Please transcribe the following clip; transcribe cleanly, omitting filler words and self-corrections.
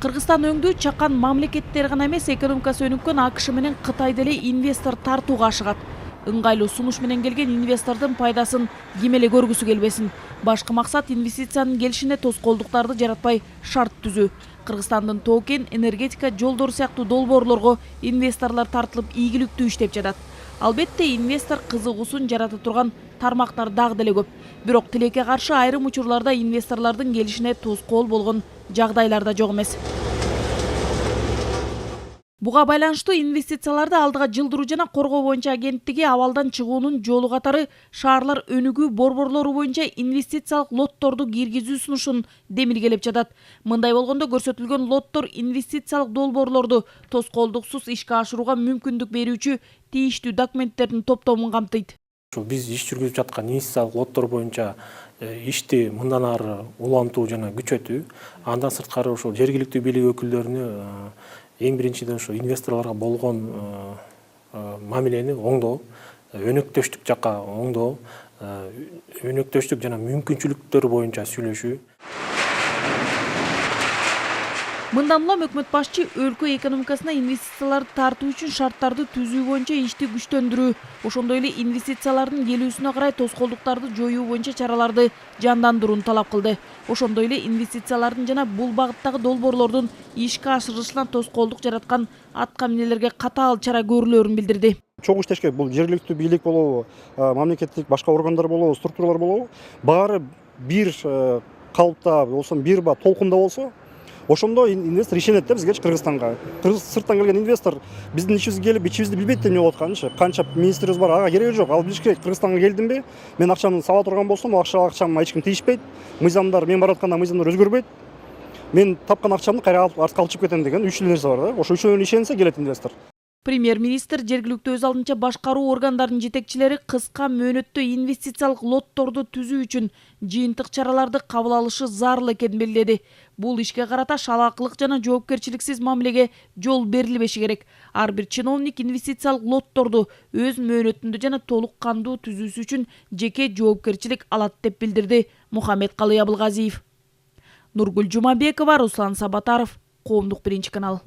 Кыргызстан өңдүү чакан мамлекеттер гана эмес, экономикасы өнүккөн АКШ менен Кытай деле инвестор тартууга ашыгат. Ыңгайлуу сунуш менен келген инвестордун пайдасын ким эле көргүсү келбесин. Башкы максат инвестициянын келишине тоскоолдуктарды жаратпай шарт түзүү. Кыргызстандын тоо-кен, энергетика, жолдор сыяктуу долбоорлорго инвесторлор тартылып ийгиликтүү иштеп жатат. Албетте инвестор кызыгуусун жарата турган тармактар дагы деле көп. Бирок тилекке каршы айрым учурларда инвесторлордун келишине тоскоол болгон жагдайлар да жок эмес. Буга байланыштуу инвестицияларды алдыга жылдыруу жана коргоо боюнча агенттиги абалдан чыгуунун жолу катары шаарлар өнүгүү борборлору боюнча инвестициялык лотторду киргизүү сунушун демилгелеп жатат. Мындай болгондо көрсөтүлгөн лоттор инвестициялык долбоорлорду тоскоолдуксуз ишке ашырууга мүмкүндүк берүүчү тийиштүү документтердин топтомун камтыйт. Биз иш жүргүзүп жаткан инвестициялык лоттор боюнча ишти мындан ары улантуу жана күчөтүү, андан сырткары ошол жергиликтүү бийлик өкүлдөрүнө эң биринчиден ошо инвесторлорго болгон мамилени оңдоо, өнөктөштүк жакка оңдоо, өнөктөштүк жана мүмкүнчүлүктөр боюнча сүйлөшүү. Мындан улам өкмөт башчы өлкө экономикасына инвестицияларды тартуу үчүн шарттарды түзүү боюнча ишти күчтөндүрүү, ошондой эле инвестициялардын келүүсүнө карай тоскоолдуктарды жоюу боюнча чараларды жандандырууну талап кылды. Ошондой эле инвестициялардын жана бул багыттагы долбоорлордун ишке ашырылышына тоскоолдук жараткан атка минелерге катаал чара көрүлөрүн билдирди. Чогуу иштеш керек. Бул жергиликтүү бийлик болобу, мамлекеттик башка органдар болобу, структуралар болобу, баары бир калыпта болсо, бир толкунда болсо, ошондо инвестор ишенет да бизге, Кыргызстанга. Сырттан келген инвестор биздин ичибизге келип, ичибизди билбейт деп эмне болуп атканчы. Канча министрибиз бар, ага кереги жок. Ал билиш керек. Кыргызстанга келдимби, мен акчамды сала турган болсом, акчама эч ким тийишпейт. Мыйзамдар, мен барып атканда мыйзамдар өзгөрбөйт. Мен тапкан акчамды кайра артка алып чыгып кетем деген үч нерсе бар да. Ошо үчөөнө ишенсе келет инвестор. Премьер-министр жергиликтүү өз алдынча башкаруу органдарынын жетекчилери кыска мөөнөттө инвестициялык лотторду түзүү үчүн жыйынтык чараларды кабыл алышы зарыл экенин белгиледи. Бул ишке карата шалаакылык жана жоопкерчиликсиз мамилеге жол берилбеши керек. Ар бир чиновник инвестициялык лотторду өз мөөнөтүндө жана толук кандуу түзүүсү үчүн жеке жоопкерчилик алат деп билдирди Мухаммедкалый Абылгазиев. Нургүл Жумабекова, Руслан Сабатаров, Коомдук биринчи канал.